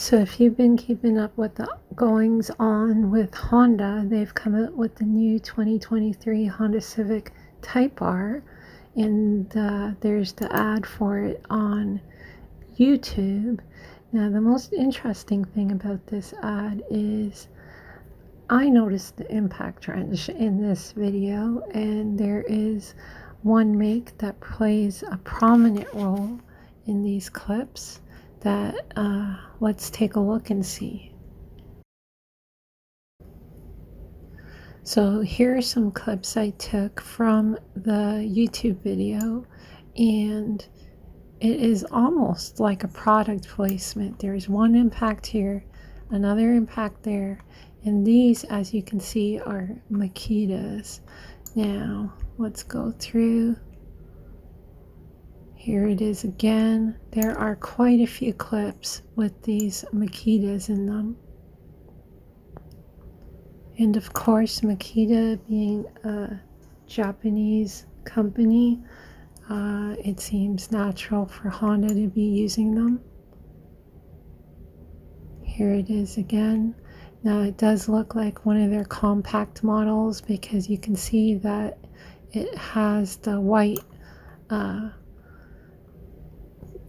So if you've been keeping up with the goings on with Honda, they've come out with the new 2023 Honda Civic Type R, and there's the ad for it on YouTube. Now the most interesting thing about this ad is I noticed the impact wrench in this video, and there is one make that plays a prominent role in these clips that let's take a look and see. So here are some clips I took from the YouTube video, and it is almost like a product placement. There's one impact here, another impact there, and these, as you can see, are Makitas. Now let's go through. Here it is again. There are quite a few clips with these Makitas in them. And of course, Makita being a Japanese company, it seems natural for Honda to be using them. Here it is again. Now it does look like one of their compact models because you can see that it has the white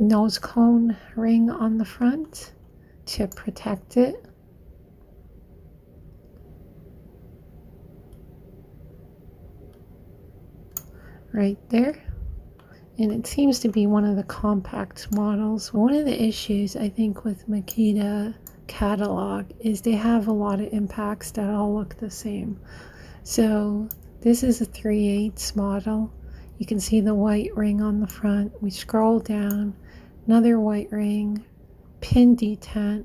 nose cone ring on the front to protect it. Right there. And it seems to be one of the compact models. One of the issues I think with Makita catalog is they have a lot of impacts that all look the same. So this is a 3/8 model. You can see the white ring on the front. We scroll down, another white ring, pin detent,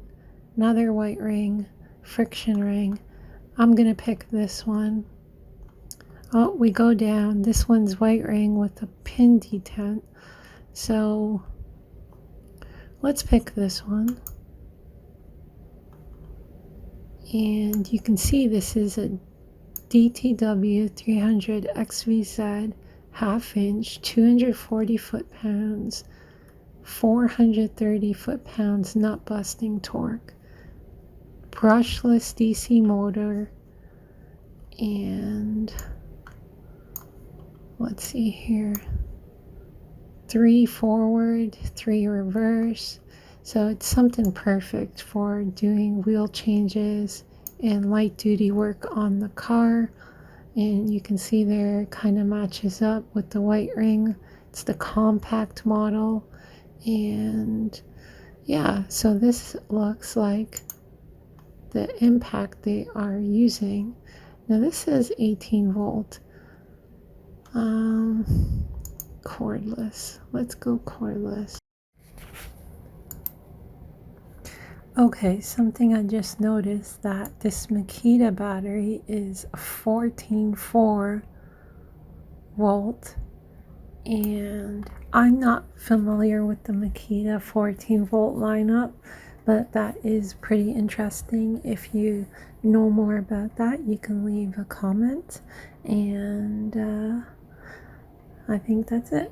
another white ring, friction ring. I'm gonna pick this one. Oh, we go down. This one's white ring with a pin detent. So let's pick this one. And you can see this is a DTW 300 XVZ half-inch, 240 foot-pounds, 430 foot-pounds nut-busting torque, brushless DC motor, and let's see here, 3 forward, 3 reverse. So it's something perfect for doing wheel changes and light duty work on the car. And you can see there it kind of matches up with the white ring. It's the compact model. And yeah, so this looks like the impact they are using. Now this says 18 volt. Cordless. Let's go cordless. Okay, something I just noticed that this Makita battery is 14.4 volt, and I'm not familiar with the Makita 14 volt lineup, but that is pretty interesting. If you know more about that, you can leave a comment, and I think that's it.